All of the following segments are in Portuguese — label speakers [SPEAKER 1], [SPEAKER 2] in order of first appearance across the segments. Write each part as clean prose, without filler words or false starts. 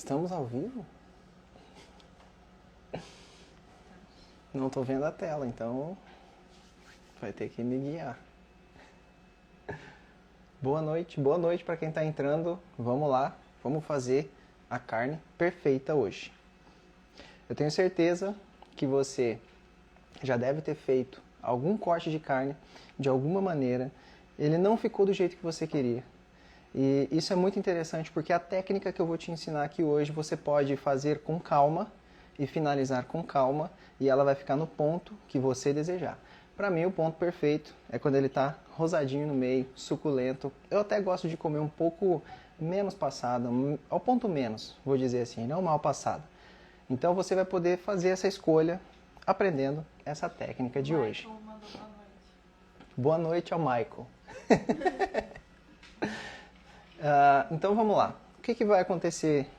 [SPEAKER 1] Estamos ao vivo? Não estou vendo a tela, então vai ter que me guiar. Boa noite para quem está entrando. Vamos lá, vamos fazer a carne perfeita hoje. Eu tenho certeza que você já deve ter feito algum corte de carne de alguma maneira. Ele não ficou do jeito que você queria. E isso é muito interessante porque a técnica que eu vou te ensinar aqui hoje você pode fazer com calma e finalizar com calma e ela vai ficar no ponto que você desejar. Para mim o ponto perfeito é quando ele está rosadinho no meio, suculento. Eu até gosto de comer um pouco menos passado, ao ponto menos, vou dizer assim, não mal passado. Então você vai poder fazer essa escolha aprendendo essa técnica de hoje. Boa noite ao Michael. Então vamos lá. O que vai acontecer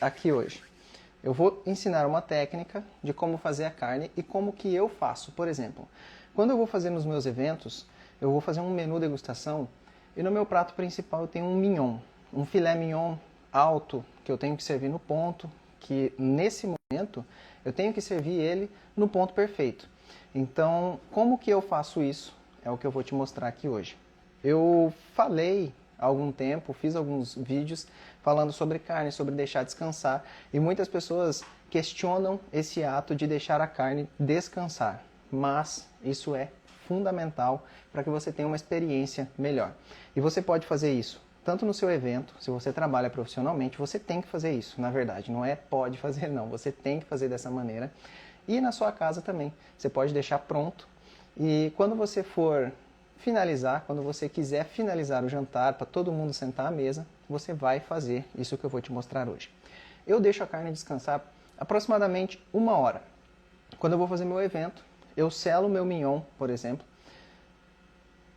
[SPEAKER 1] aqui hoje? Eu vou ensinar uma técnica de como fazer a carne e como que eu faço. Por exemplo, quando eu vou fazer nos meus eventos, eu vou fazer um menu degustação e no meu prato principal eu tenho um mignon, um filé mignon alto que eu tenho que servir no ponto, que nesse momento eu tenho que servir ele no ponto perfeito. Então, como que eu faço isso? É o que eu vou te mostrar aqui hoje. Eu falei há algum tempo, fiz alguns vídeos falando sobre carne, sobre deixar descansar, e muitas pessoas questionam esse ato de deixar a carne descansar, mas isso é fundamental para que você tenha uma experiência melhor. E você pode fazer isso tanto no seu evento, se você trabalha profissionalmente, você tem que fazer isso, na verdade, não é pode fazer não, você tem que fazer dessa maneira, e na sua casa também, você pode deixar pronto, e quando você for finalizar, quando você quiser finalizar o jantar para todo mundo sentar à mesa, você vai fazer isso que eu vou te mostrar hoje. Eu deixo a carne descansar aproximadamente 1 hora. Quando eu vou fazer meu evento, eu selo o meu mignon, por exemplo,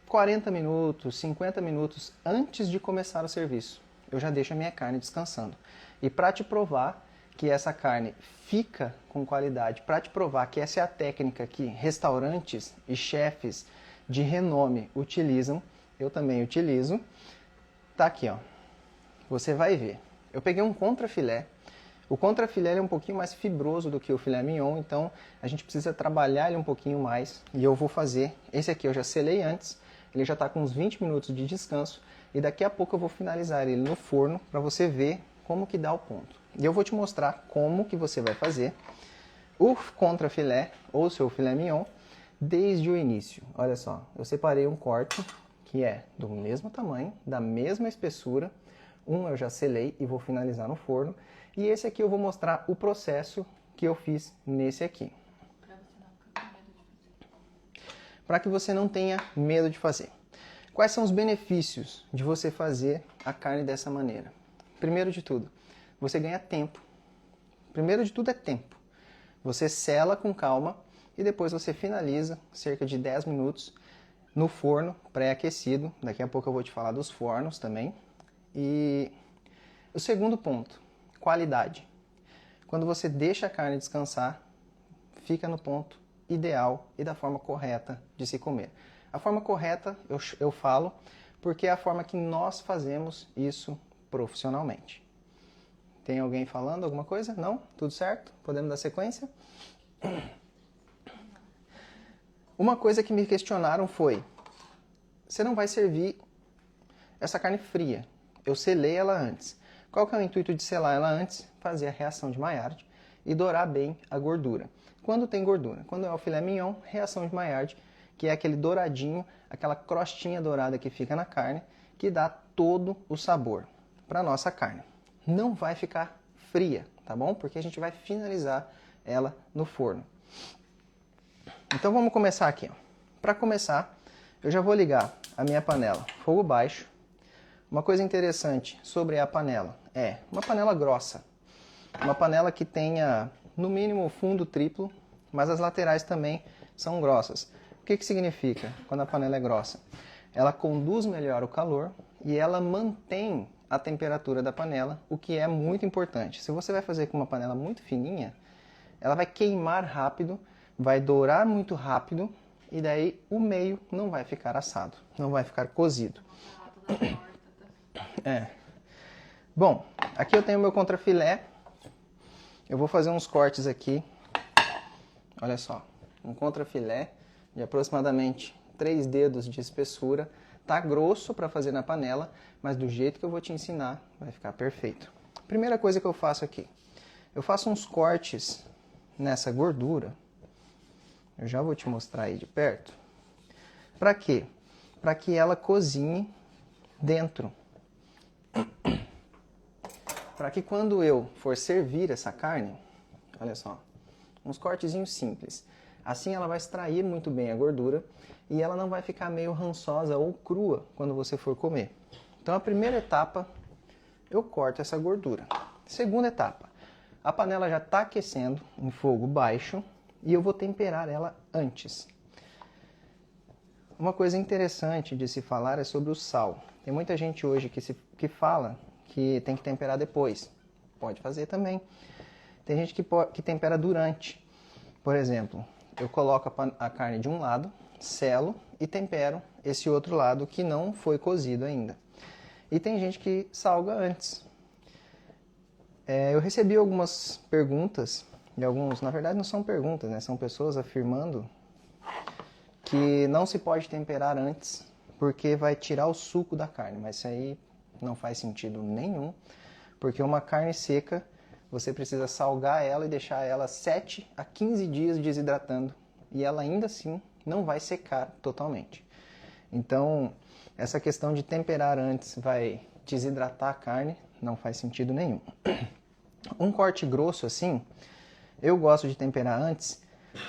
[SPEAKER 1] 40 minutos, 50 minutos antes de começar o serviço. Eu já deixo a minha carne descansando. E para te provar que essa carne fica com qualidade, para te provar que essa é a técnica que restaurantes e chefes de renome utilizam, eu também utilizo, tá aqui, ó. Você vai ver. Eu peguei um contrafilé. O contrafilé é um pouquinho mais fibroso do que o filé mignon, então a gente precisa trabalhar ele um pouquinho mais. E eu vou fazer, esse aqui eu já selei antes, ele já está com uns 20 minutos de descanso, e daqui a pouco eu vou finalizar ele no forno para você ver como que dá o ponto. E eu vou te mostrar como que você vai fazer o contrafilé ou o seu filé mignon desde o início. Olha só, eu separei um corte que é do mesmo tamanho, da mesma espessura. Um eu já selei e vou finalizar no forno. E esse aqui eu vou mostrar o processo que eu fiz nesse aqui. Para que você não tenha medo de fazer. Quais são os benefícios de você fazer a carne dessa maneira? Primeiro de tudo, você ganha tempo. Primeiro de tudo é tempo. Você sela com calma e depois você finaliza cerca de 10 minutos no forno pré-aquecido. Daqui a pouco eu vou te falar dos fornos também. E o segundo ponto, qualidade. Quando você deixa a carne descansar, fica no ponto ideal e da forma correta de se comer. A forma correta eu falo porque é a forma que nós fazemos isso profissionalmente. Tem alguém falando alguma coisa? Não? Tudo certo? Podemos dar sequência? Uma coisa que me questionaram foi, você não vai servir essa carne fria. Eu selei ela antes. Qual que é o intuito de selar ela antes? Fazer a reação de Maillard e dourar bem a gordura. Quando tem gordura? Quando é o filé mignon, reação de Maillard, que é aquele douradinho, aquela crostinha dourada que fica na carne, que dá todo o sabor para a nossa carne. Não vai ficar fria, tá bom? Porque a gente vai finalizar ela no forno. Então vamos começar aqui. Para começar, eu já vou ligar a minha panela fogo baixo. Uma coisa interessante sobre a panela é uma panela grossa. Uma panela que tenha no mínimo fundo triplo, mas as laterais também são grossas. O que significa quando a panela é grossa? Ela conduz melhor o calor e ela mantém a temperatura da panela, o que é muito importante. Se você vai fazer com uma panela muito fininha, ela vai queimar rápido, vai dourar muito rápido e daí o meio não vai ficar assado, não vai ficar cozido. Bom, aqui eu tenho meu contrafilé eu vou fazer uns cortes aqui. Olha só, um contrafilé de aproximadamente 3 dedos de espessura. Tá grosso para fazer na panela, mas do jeito que eu vou te ensinar, vai ficar perfeito. Primeira coisa que eu faço aqui, eu faço uns cortes nessa gordura. Eu já vou te mostrar aí de perto. Para quê? Para que ela cozinhe dentro. Para que quando eu for servir essa carne, olha só, uns cortezinhos simples. Assim ela vai extrair muito bem a gordura e ela não vai ficar meio rançosa ou crua quando você for comer. Então a primeira etapa, eu corto essa gordura. Segunda etapa, a panela já está aquecendo em fogo baixo e eu vou temperar ela antes. Uma coisa interessante de se falar é sobre o sal. Tem muita gente hoje que fala que tem que temperar depois. Pode fazer também. Tem gente que tempera durante. Por exemplo, eu coloco a carne de um lado, selo e tempero esse outro lado que não foi cozido ainda. E tem gente que salga antes. Eu recebi algumas perguntas, e alguns, na verdade não são perguntas, né? São pessoas afirmando que não se pode temperar antes porque vai tirar o suco da carne. Mas isso aí não faz sentido nenhum, porque uma carne seca, você precisa salgar ela e deixar ela 7 a 15 dias desidratando. E ela ainda assim não vai secar totalmente. Então, essa questão de temperar antes vai desidratar a carne, não faz sentido nenhum. Um corte grosso assim, eu gosto de temperar antes,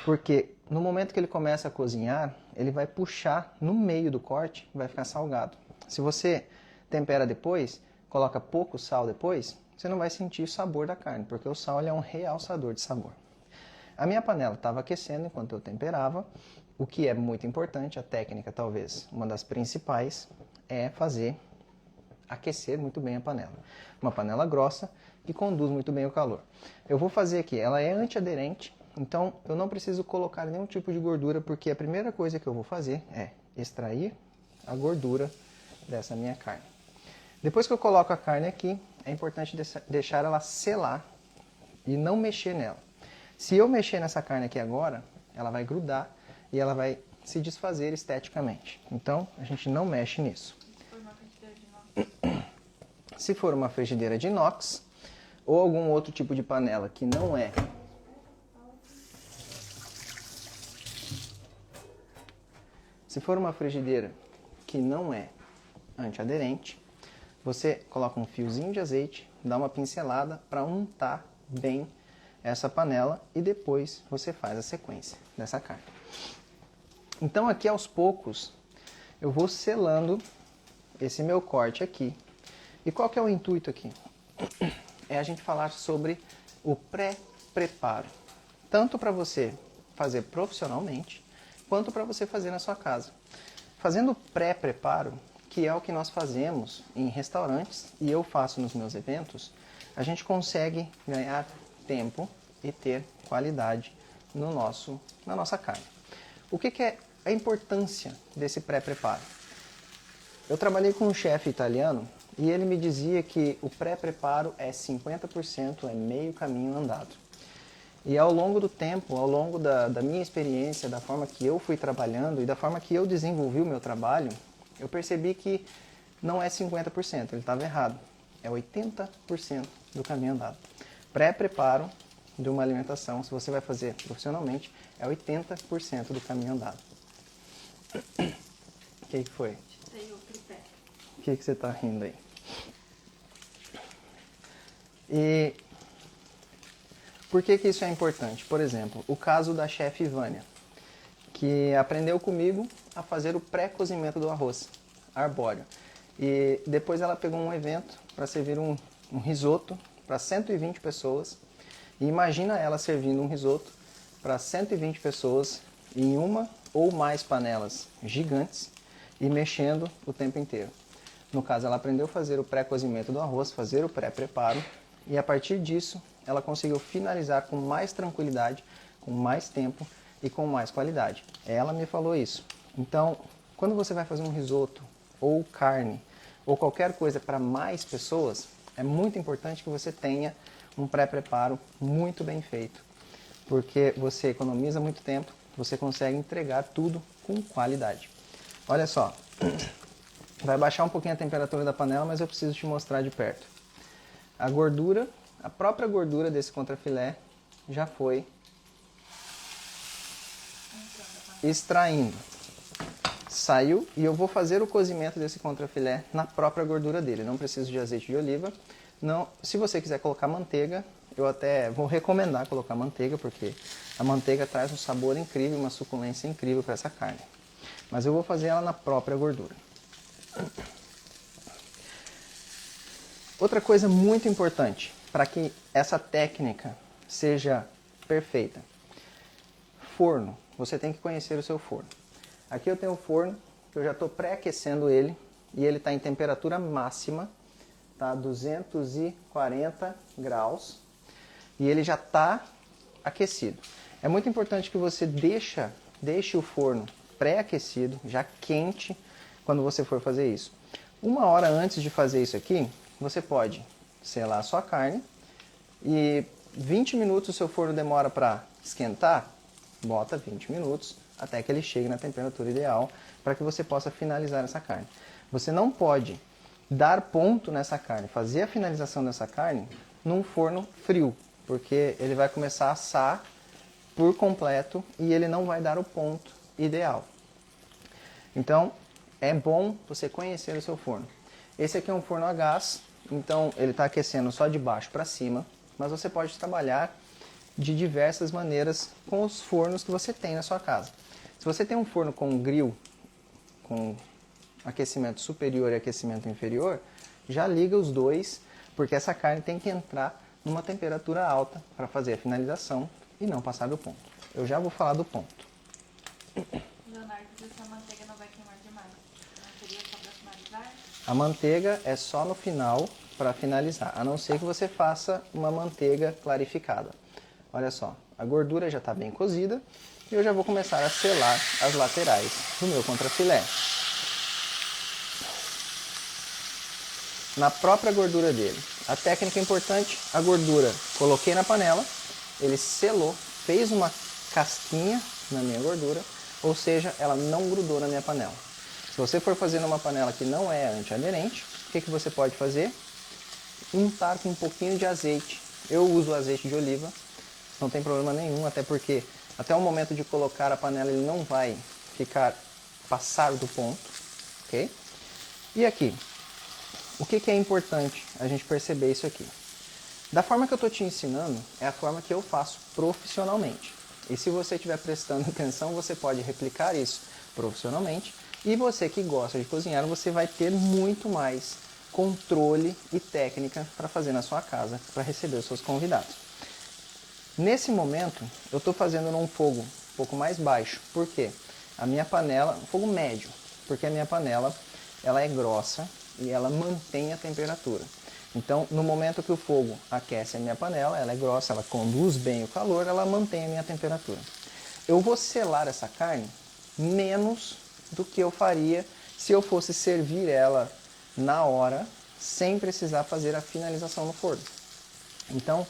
[SPEAKER 1] porque no momento que ele começa a cozinhar, ele vai puxar no meio do corte e vai ficar salgado. Se você tempera depois, coloca pouco sal depois, você não vai sentir o sabor da carne, porque o sal ele é um realçador de sabor. A minha panela estava aquecendo enquanto eu temperava, o que é muito importante, a técnica talvez uma das principais, é aquecer muito bem a panela. Uma panela grossa que conduz muito bem o calor. Eu vou fazer aqui, ela é antiaderente, então eu não preciso colocar nenhum tipo de gordura, porque a primeira coisa que eu vou fazer é extrair a gordura dessa minha carne. Depois que eu coloco a carne aqui, é importante deixar ela selar e não mexer nela. Se eu mexer nessa carne aqui agora, ela vai grudar e ela vai se desfazer esteticamente. Então, a gente não mexe nisso. Se for uma frigideira de inox ou algum outro tipo de panela que não é Se for uma frigideira que não é antiaderente, você coloca um fiozinho de azeite, dá uma pincelada para untar bem essa panela e depois você faz a sequência dessa carne. Então aqui aos poucos eu vou selando esse meu corte aqui. E qual que é o intuito aqui? É a gente falar sobre o pré-preparo. Tanto para você fazer profissionalmente, quanto para você fazer na sua casa. Fazendo pré-preparo, que é o que nós fazemos em restaurantes e eu faço nos meus eventos, a gente consegue ganhar tempo e ter qualidade na nossa carne. O que é a importância desse pré-preparo? Eu trabalhei com um chefe italiano e ele me dizia que o pré-preparo é 50%, é meio caminho andado. E ao longo do tempo, ao longo da minha experiência, da forma que eu fui trabalhando e da forma que eu desenvolvi o meu trabalho, eu percebi que não é 50%, ele estava errado. É 80% do caminho andado. Pré-preparo de uma alimentação, se você vai fazer profissionalmente, é 80% do caminho andado. O que foi? O que você está rindo aí? E por que isso é importante? Por exemplo, o caso da chefe Vânia, que aprendeu comigo a fazer o pré-cozimento do arroz arbóreo. E depois ela pegou um evento para servir um risoto para 120 pessoas. E imagina ela servindo um risoto para 120 pessoas em uma ou mais panelas gigantes e mexendo o tempo inteiro. No caso, ela aprendeu a fazer o pré-cozimento do arroz, fazer o pré-preparo, e a partir disso ela conseguiu finalizar com mais tranquilidade, com mais tempo e com mais qualidade. Ela me falou isso. Então, quando você vai fazer um risoto ou carne ou qualquer coisa para mais pessoas, é muito importante que você tenha um pré-preparo muito bem feito, porque você economiza muito tempo, você consegue entregar tudo com qualidade. Olha só, vai baixar um pouquinho a temperatura da panela, mas eu preciso te mostrar de perto. A gordura, a própria gordura desse contrafilé já foi extraindo. Saiu e eu vou fazer o cozimento desse contrafilé na própria gordura dele. Não preciso de azeite de oliva. Não, se você quiser colocar manteiga, eu até vou recomendar colocar manteiga, porque a manteiga traz um sabor incrível, uma suculência incrível para essa carne. Mas eu vou fazer ela na própria gordura. Outra coisa muito importante para que essa técnica seja perfeita: forno. Você tem que conhecer o seu forno. Aqui eu tenho o forno, eu já estou pré-aquecendo ele e ele está em temperatura máxima, tá? 240 graus, e ele já está aquecido. É muito importante que você deixe o forno pré-aquecido, já quente, quando você for fazer isso. 1 hora antes de fazer isso aqui, você pode selar a sua carne e 20 minutos o seu forno demora para esquentar, bota 20 minutos até que ele chegue na temperatura ideal para que você possa finalizar essa carne. Você não pode dar ponto nessa carne, fazer a finalização dessa carne num forno frio, porque ele vai começar a assar por completo e ele não vai dar o ponto ideal. Então, é bom você conhecer o seu forno. Esse aqui é um forno a gás, então ele está aquecendo só de baixo para cima, mas você pode trabalhar de diversas maneiras com os fornos que você tem na sua casa. Se você tem um forno com grill, com aquecimento superior e aquecimento inferior, já liga os dois, porque essa carne tem que entrar numa temperatura alta para fazer a finalização e não passar do ponto. Eu já vou falar do ponto.
[SPEAKER 2] Leonardo, essa manteiga não vai queimar demais. Não seria só para finalizar?
[SPEAKER 1] A manteiga é só no final para finalizar, a não ser que você faça uma manteiga clarificada. Olha só, a gordura já está bem cozida e eu já vou começar a selar as laterais do meu contrafilé. Na própria gordura dele. A técnica importante: a gordura coloquei na panela, ele selou, fez uma casquinha na minha gordura, ou seja, ela não grudou na minha panela. Se você for fazer numa panela que não é antiaderente, o que você pode fazer? Untar com um pouquinho de azeite. Eu uso azeite de oliva, não tem problema nenhum, até porque até o momento de colocar a panela ele não vai passar do ponto, ok? E aqui, o que é importante a gente perceber isso aqui? Da forma que eu estou te ensinando, é a forma que eu faço profissionalmente. E se você estiver prestando atenção, você pode replicar isso profissionalmente. E você que gosta de cozinhar, você vai ter muito mais controle e técnica para fazer na sua casa, para receber os seus convidados. Nesse momento, eu estou fazendo num fogo um pouco mais baixo. Por quê? A minha panela, um fogo médio, porque a minha panela ela é grossa e ela mantém a temperatura. Então, no momento que o fogo aquece a minha panela, ela é grossa, ela conduz bem o calor, ela mantém a minha temperatura. Eu vou selar essa carne menos do que eu faria se eu fosse servir ela na hora, sem precisar fazer a finalização no forno. Então,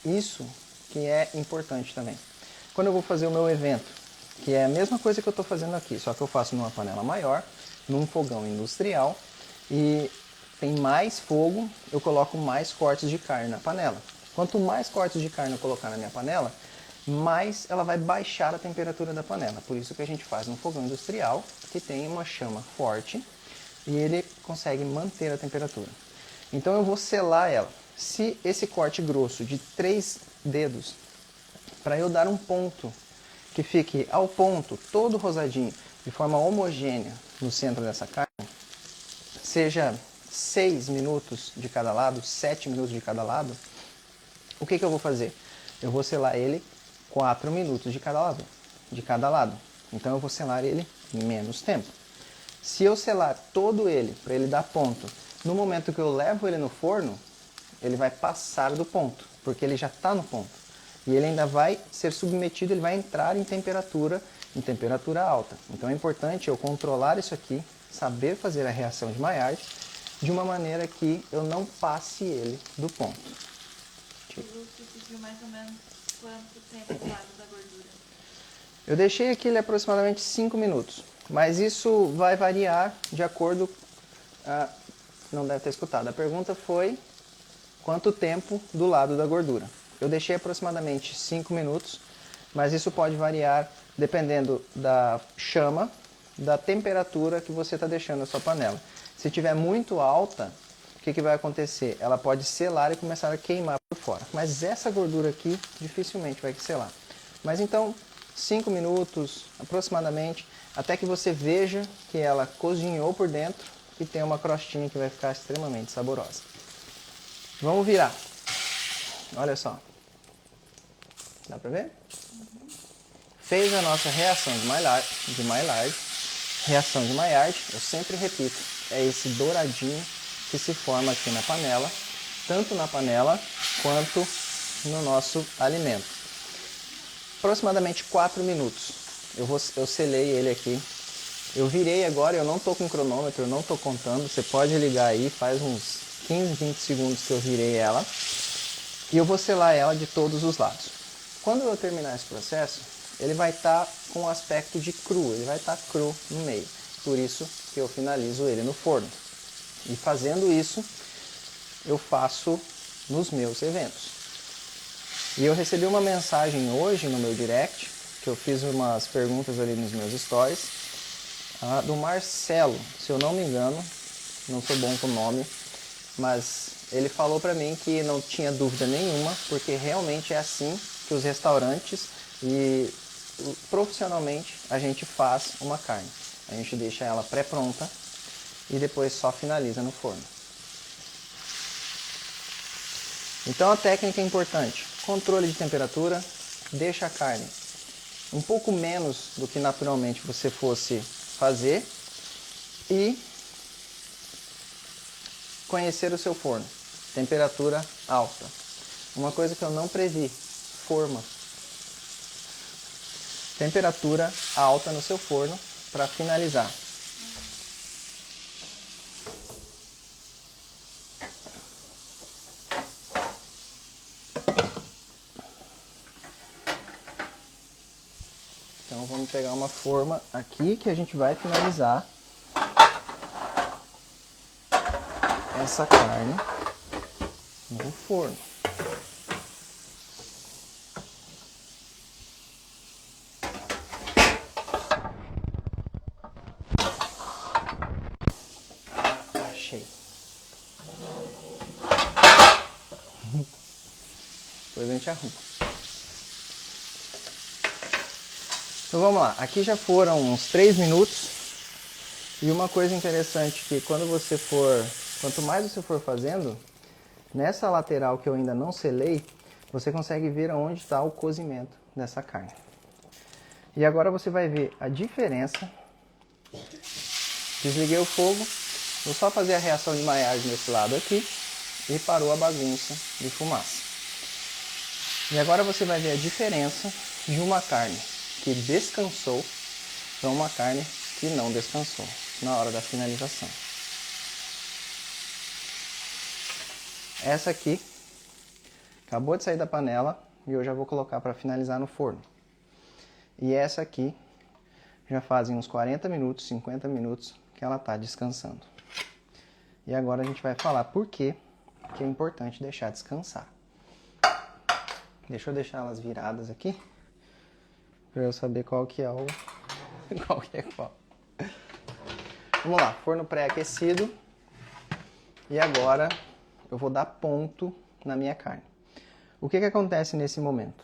[SPEAKER 1] isso que é importante também. Quando eu vou fazer o meu evento, que é a mesma coisa que eu estou fazendo aqui, só que eu faço numa panela maior, num fogão industrial, e tem mais fogo, eu coloco mais cortes de carne na panela. Quanto mais cortes de carne eu colocar na minha panela, mais ela vai baixar a temperatura da panela. Por isso que a gente faz um fogão industrial, que tem uma chama forte, e ele consegue manter a temperatura. Então eu vou selar ela. Se esse corte grosso de 3 dedos, para eu dar um ponto que fique ao ponto, todo rosadinho, de forma homogênea no centro dessa carne, seja 6 minutos de cada lado, 7 minutos de cada lado, o que eu vou fazer? Eu vou selar ele 4 minutos de cada lado. Então eu vou selar ele menos tempo. Se eu selar todo ele, para ele dar ponto, no momento que eu levo ele no forno, ele vai passar do ponto, porque ele já está no ponto. E ele ainda vai ser submetido, ele vai entrar em temperatura alta. Então é importante eu controlar isso aqui, saber fazer a reação de Maillard, de uma maneira que eu não passe ele do ponto.
[SPEAKER 2] O Lúcio pediu mais ou menos quanto tempo do lado da gordura?
[SPEAKER 1] Eu deixei aqui aproximadamente 5 minutos, mas isso vai variar de acordo... não deve ter escutado. A pergunta foi quanto tempo do lado da gordura. Eu deixei aproximadamente 5 minutos, mas isso pode variar dependendo da chama, da temperatura que você está deixando a sua panela. Se estiver muito alta, o que vai acontecer? Ela pode selar e começar a queimar por fora. Mas essa gordura aqui dificilmente vai selar. Mas então, 5 minutos aproximadamente, até que você veja que ela cozinhou por dentro e tem uma crostinha que vai ficar extremamente saborosa. Vamos virar. Olha só. Dá pra ver? Fez a nossa reação de Maillard. Reação de Maillard, eu sempre repito, é esse douradinho que se forma aqui na panela, tanto na panela quanto no nosso alimento. Aproximadamente 4 minutos. Eu selei ele aqui. Eu virei agora, eu não estou com cronômetro, eu não estou contando. Você pode ligar aí, faz uns 15, 20 segundos que eu virei ela. E eu vou selar ela de todos os lados. Quando eu terminar esse processo, ele vai estar com um aspecto de cru, ele vai estar cru no meio. Por isso que eu finalizo ele no forno. E fazendo isso, eu faço nos meus eventos. E eu recebi uma mensagem hoje no meu direct, que eu fiz umas perguntas ali nos meus stories, do Marcelo, se eu não me engano, não sou bom com o nome, mas ele falou pra mim que não tinha dúvida nenhuma, porque realmente é assim que os restaurantes e profissionalmente a gente faz uma carne. A gente deixa ela pré-pronta e depois só finaliza no forno. Então a técnica é importante, controle de temperatura, deixa a carne um pouco menos do que naturalmente você fosse fazer e conhecer o seu forno, temperatura alta. Uma coisa que eu não previ, forma. Temperatura alta no seu forno para finalizar. Então vamos pegar uma forma aqui que a gente vai finalizar essa carne no forno. Achei. Depois a gente arruma. Então vamos lá, aqui já foram uns 3 minutos e uma coisa interessante que quanto mais você for fazendo, nessa lateral que eu ainda não selei, você consegue ver aonde está o cozimento dessa carne. E agora você vai ver a diferença. Desliguei o fogo, vou só fazer a reação de Maillard nesse lado aqui e parou a bagunça de fumaça. E agora você vai ver a diferença de uma carne que descansou para uma carne que não descansou na hora da finalização. Essa aqui acabou de sair da panela e eu já vou colocar para finalizar no forno. E essa aqui já fazem uns 40 minutos, 50 minutos que ela está descansando. E agora a gente vai falar por que é importante deixar descansar. Deixa eu deixar elas viradas aqui para eu saber qual que é o qual que é qual. Vamos lá, forno pré-aquecido. E agora eu vou dar ponto na minha carne. O que acontece nesse momento?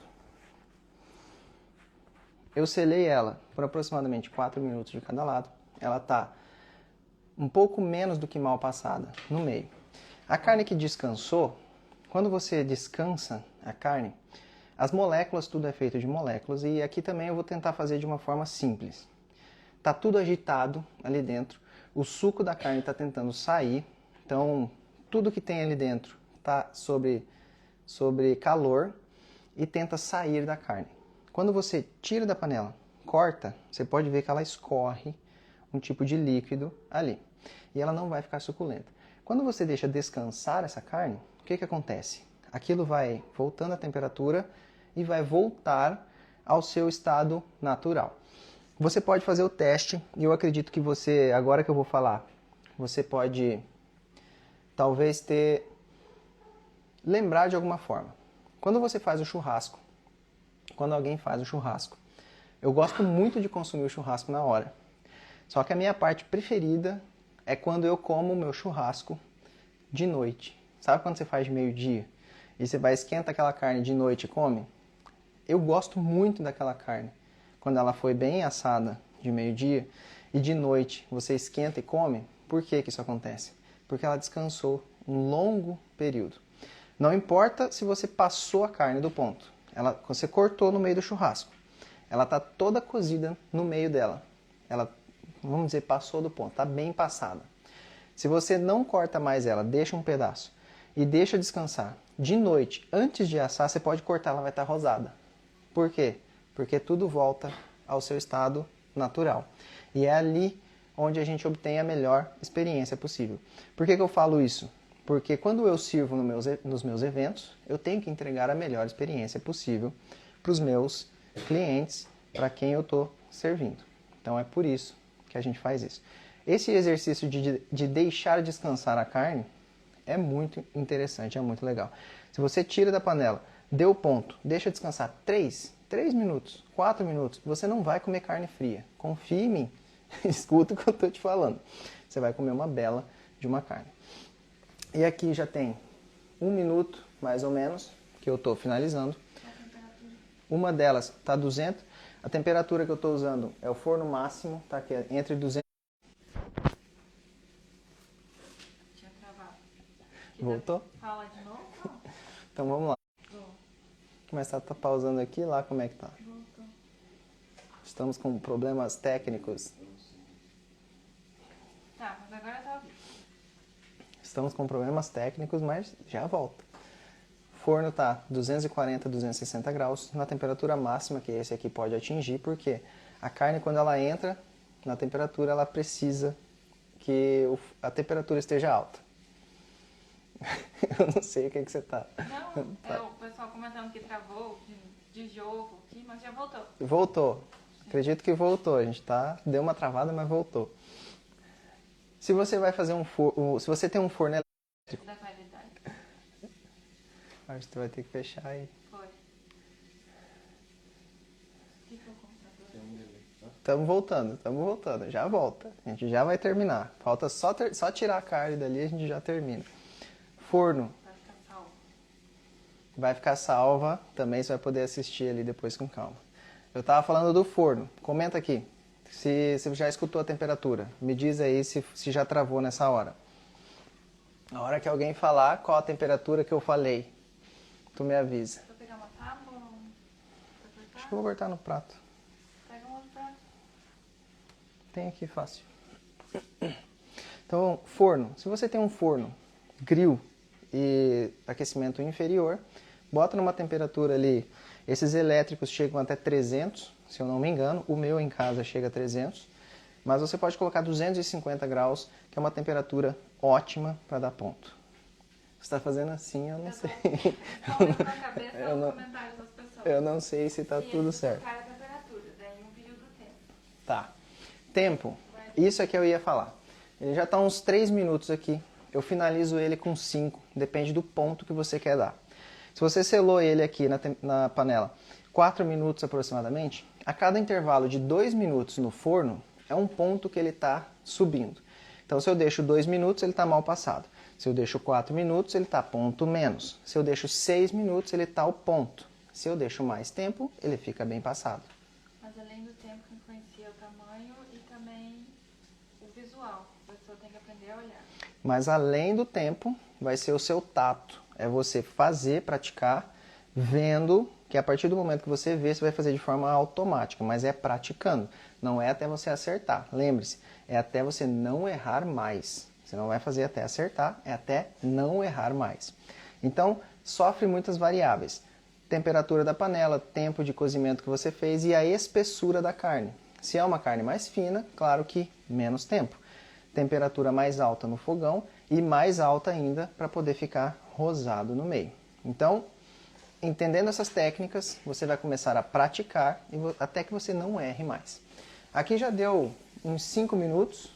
[SPEAKER 1] Eu selei ela por aproximadamente 4 minutos de cada lado. Ela está um pouco menos do que mal passada no meio. A carne que descansou, quando você descansa a carne, as moléculas, tudo é feito de moléculas, e aqui também eu vou tentar fazer de uma forma simples. Tá tudo agitado ali dentro, o suco da carne está tentando sair, então tudo que tem ali dentro está sobre calor e tenta sair da carne. Quando você tira da panela, corta, você pode ver que ela escorre um tipo de líquido ali, e ela não vai ficar suculenta. Quando você deixa descansar essa carne, o que acontece? aquilo vai voltando à temperatura e vai voltar ao seu estado natural. Você pode fazer o teste e eu acredito que você, agora que eu vou falar, você pode talvez lembrar de alguma forma. Quando você faz o churrasco, quando alguém faz o churrasco, eu gosto muito de consumir o churrasco na hora. Só que a minha parte preferida é quando eu como o meu churrasco de noite. Sabe quando você faz de meio-dia e você vai esquenta aquela carne de noite e come? Eu gosto muito daquela carne. Quando ela foi bem assada de meio-dia e de noite você esquenta e come, por que que isso acontece? Porque ela descansou um longo período. Não importa se você passou a carne do ponto. Você cortou no meio do churrasco. Ela está toda cozida no meio dela. Ela, vamos dizer, passou do ponto. Está bem passada. Se você não corta mais ela, deixa um pedaço e deixa descansar. De noite, antes de assar, você pode cortar, ela vai estar rosada. Por quê? Porque tudo volta ao seu estado natural. E é ali onde a gente obtém a melhor experiência possível. Por que que eu falo isso? Porque quando eu sirvo nos meus eventos, eu tenho que entregar a melhor experiência possível para os meus clientes, para quem eu estou servindo. Então é por isso que a gente faz isso. Esse exercício de deixar descansar a carne é muito interessante, é muito legal. Se você tira da panela, deu ponto, deixa descansar 3 minutos, 4 minutos, você não vai comer carne fria. Confie em mim, escuta o que eu estou te falando. Você vai comer uma bela de uma carne. E aqui já tem 1 minuto, mais ou menos, que eu estou finalizando. Uma delas está 200. A temperatura que eu estou usando é o forno máximo, tá aqui entre 200.
[SPEAKER 2] Tinha travado.
[SPEAKER 1] Voltou?
[SPEAKER 2] Fala de novo?
[SPEAKER 1] Então vamos lá.
[SPEAKER 2] Voltou.
[SPEAKER 1] Mas tá pausando aqui, lá como é que tá?
[SPEAKER 2] Voltou.
[SPEAKER 1] Estamos com problemas técnicos.
[SPEAKER 2] Tá, mas agora tá ouvindo.
[SPEAKER 1] Estamos com problemas técnicos, mas já volta. O forno tá 240, 260 graus na temperatura máxima que esse aqui pode atingir, porque a carne, quando ela entra na temperatura, ela precisa que a temperatura esteja alta. Eu não sei o que você tá.
[SPEAKER 2] Não, é o pessoal comentando que travou de jogo aqui, mas já voltou.
[SPEAKER 1] Voltou. Acredito que voltou. A gente deu uma travada, mas voltou. Se você vai fazer se você tem um forno elétrico,
[SPEAKER 2] Da qualidade.
[SPEAKER 1] acho que você vai ter que fechar aí.
[SPEAKER 2] Foi. O que foi o computador?
[SPEAKER 1] Estamos voltando, já volta. A gente já vai terminar. Falta só tirar a carne dali e a gente já termina. Forno.
[SPEAKER 2] Vai ficar salvo.
[SPEAKER 1] Vai ficar salva, também você vai poder assistir ali depois com calma. Eu estava falando do forno. Comenta aqui se você já escutou a temperatura. Me diz aí se já travou nessa hora. Na hora que alguém falar qual a temperatura que eu falei, tu me avisa.
[SPEAKER 2] Vou pegar uma tábua pra
[SPEAKER 1] Acho
[SPEAKER 2] cortar?
[SPEAKER 1] que eu vou cortar no prato.
[SPEAKER 2] Pega um outro prato.
[SPEAKER 1] Tem aqui fácil. Então, forno. Se você tem um forno, grill e aquecimento inferior, bota numa temperatura ali. Esses elétricos chegam até 300, se eu não me engano. O meu em casa chega a 300. Mas você pode colocar 250 graus, que é uma temperatura ótima para dar ponto. Você está fazendo assim, eu não sei.
[SPEAKER 2] Só na cabeça os comentários das pessoas.
[SPEAKER 1] Eu não sei se está tudo certo.
[SPEAKER 2] Cara a temperatura, daí um período do tempo.
[SPEAKER 1] Tá. Tempo. Isso é que eu ia falar. Ele já está uns 3 minutos aqui. Eu finalizo ele com 5. Depende do ponto que você quer dar. Se você selou ele aqui na panela 4 minutos aproximadamente, a cada intervalo de 2 minutos no forno, é um ponto que ele está subindo. Então, se eu deixo 2 minutos, ele está mal passado. Se eu deixo 4 minutos, ele está ponto menos. Se eu deixo 6 minutos, ele está ao ponto. Se eu deixo mais tempo, ele fica bem passado.
[SPEAKER 2] Mas além do tempo que influencia o tamanho e também o visual. A pessoa tem que aprender a olhar.
[SPEAKER 1] Mas além do tempo, vai ser o seu tato. É você fazer, praticar, vendo que a partir do momento que você vê, você vai fazer de forma automática. Mas é praticando. Não é até você acertar. Lembre-se, é até você não errar mais. Você não vai fazer até acertar, é até não errar mais. Então, sofre muitas variáveis. Temperatura da panela, tempo de cozimento que você fez e a espessura da carne. Se é uma carne mais fina, claro que menos tempo. Temperatura mais alta no fogão e mais alta ainda para poder ficar rosado no meio. Então, entendendo essas técnicas, você vai começar a praticar até que você não erre mais. Aqui já deu uns 5 minutos,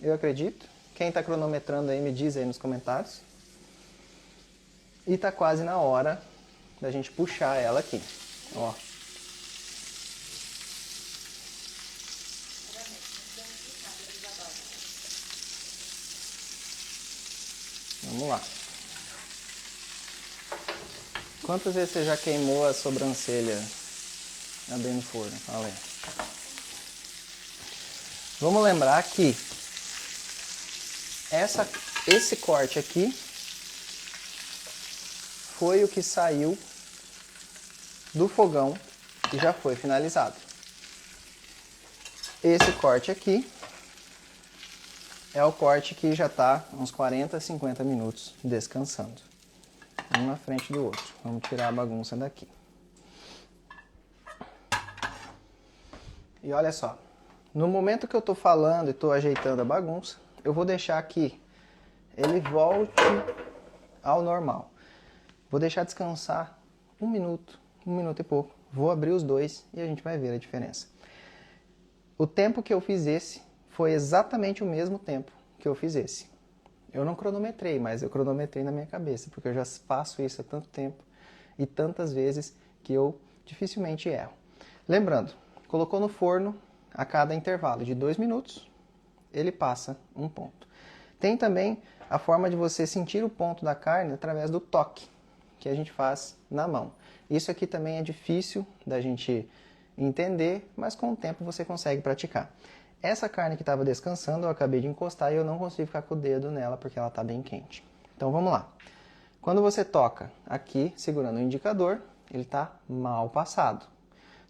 [SPEAKER 1] eu acredito. Quem está cronometrando aí, me diz aí nos comentários. E está quase na hora da gente puxar ela aqui. Ó. Vamos lá. Quantas vezes você já queimou a sobrancelha abrindo o forno? Fala aí. Vamos lembrar que esse corte aqui foi o que saiu do fogão e já foi finalizado. Esse corte aqui é o corte que já está uns 40, 50 minutos descansando. Um na frente do outro. Vamos tirar a bagunça daqui. E olha só. No momento que eu estou falando e estou ajeitando a bagunça, eu vou deixar que ele volte ao normal. Vou deixar descansar um minuto e pouco. Vou abrir os dois e a gente vai ver a diferença. O tempo que eu fiz esse foi exatamente o mesmo tempo que eu fiz esse. Eu não cronometrei, mas eu cronometrei na minha cabeça, porque eu já faço isso há tanto tempo e tantas vezes que eu dificilmente erro. Lembrando, colocou no forno a cada intervalo de 2 minutos, ele passa um ponto. Tem também a forma de você sentir o ponto da carne através do toque, que a gente faz na mão. Isso aqui também é difícil da gente entender, mas com o tempo você consegue praticar. Essa carne que estava descansando, eu acabei de encostar e eu não consigo ficar com o dedo nela porque ela está bem quente. Então vamos lá. Quando você toca aqui, segurando o indicador, ele está mal passado.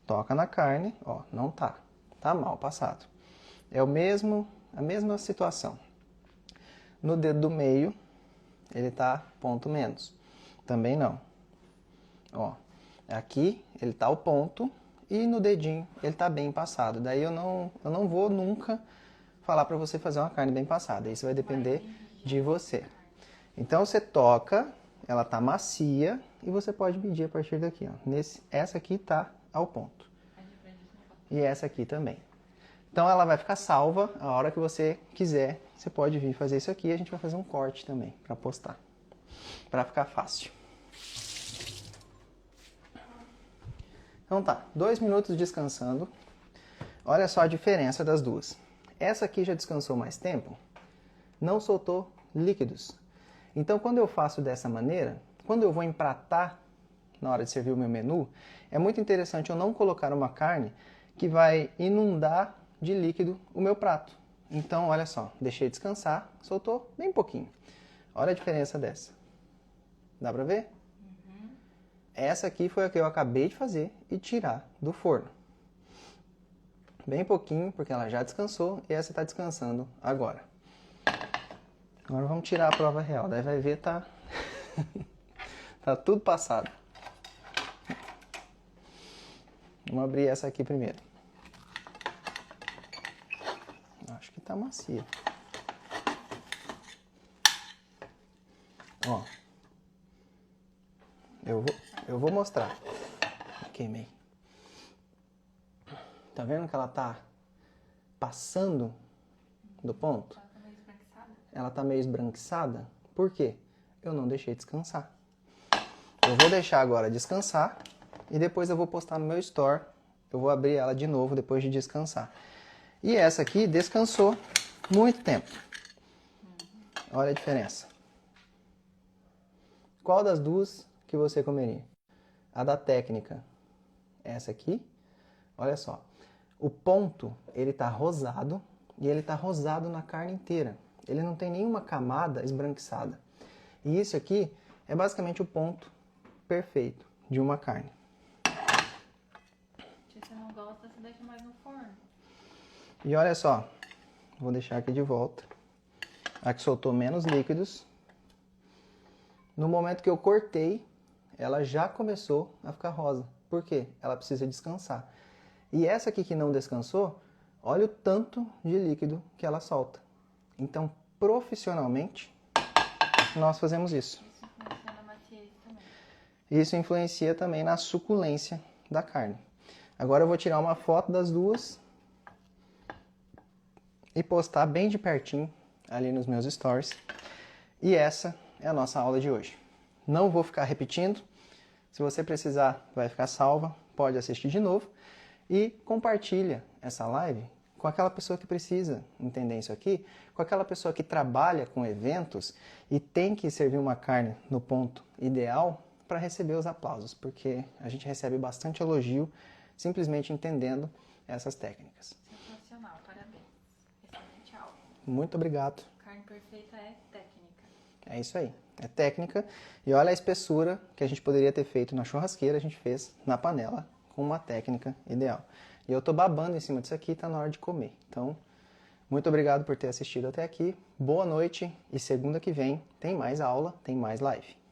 [SPEAKER 1] Toca na carne, ó, não tá. Tá mal passado. É a mesma situação. No dedo do meio, ele tá ponto menos. Também não. Ó, aqui ele tá o ponto e no dedinho ele tá bem passado. Daí eu não vou nunca falar para você fazer uma carne bem passada. Isso vai depender de você. Então você toca, ela tá macia e você pode medir a partir daqui, ó. Essa aqui tá ao ponto. E essa aqui também. Então ela vai ficar salva a hora que você quiser. Você pode vir fazer isso aqui e a gente vai fazer um corte também para postar. Para ficar fácil. Então tá, 2 minutos descansando. Olha só a diferença das duas. Essa aqui já descansou mais tempo, não soltou líquidos. Então quando eu faço dessa maneira, quando eu vou empratar na hora de servir o meu menu, é muito interessante eu não colocar uma carne que vai inundar de líquido o meu prato. Então, olha só, deixei descansar, soltou bem pouquinho. Olha a diferença dessa. Dá pra ver? Uhum. Essa aqui foi a que eu acabei de fazer e tirar do forno. Bem pouquinho, porque ela já descansou e essa está descansando agora. Agora vamos tirar a prova real. Daí vai ver, tá tá tudo passado. Vamos abrir essa aqui primeiro. Acho que tá macia. Ó. Eu vou mostrar. Queimei. Tá vendo que ela tá passando do ponto?
[SPEAKER 2] Ela tá meio esbranquiçada?
[SPEAKER 1] Ela tá meio esbranquiçada. Por quê? Eu não deixei descansar. Eu vou deixar agora descansar e depois eu vou postar no meu store. Eu vou abrir ela de novo depois de descansar. E essa aqui descansou muito tempo. Olha a diferença. Qual das duas que você comeria? A da técnica. Essa aqui. Olha só. O ponto, ele tá rosado e ele tá rosado na carne inteira. Ele não tem nenhuma camada esbranquiçada. E isso aqui é basicamente o ponto perfeito de uma carne.
[SPEAKER 2] Se você não gosta, você deixa mais no forno.
[SPEAKER 1] E olha só, vou deixar aqui de volta. A que soltou menos líquidos. No momento que eu cortei, ela já começou a ficar rosa. Por quê? Ela precisa descansar. E essa aqui que não descansou, olha o tanto de líquido que ela solta. Então, profissionalmente, nós fazemos isso.
[SPEAKER 2] Isso influencia na maciez também.
[SPEAKER 1] Isso influencia também na suculência da carne. Agora eu vou tirar uma foto das duas e postar bem de pertinho ali nos meus stories. E essa é a nossa aula de hoje. Não vou ficar repetindo. Se você precisar, vai ficar salva. Pode assistir de novo. E compartilha essa live com aquela pessoa que precisa entender isso aqui, com aquela pessoa que trabalha com eventos e tem que servir uma carne no ponto ideal para receber os aplausos, porque a gente recebe bastante elogio simplesmente entendendo essas técnicas.
[SPEAKER 2] Sensacional, parabéns. Excelente aula.
[SPEAKER 1] Muito obrigado.
[SPEAKER 2] Carne perfeita é técnica.
[SPEAKER 1] É isso aí, é técnica. E olha a espessura que a gente poderia ter feito na churrasqueira, a gente fez na panela com uma técnica ideal. E eu tô babando em cima disso aqui, tá na hora de comer. Então, muito obrigado por ter assistido até aqui. Boa noite e segunda que vem tem mais aula, tem mais live.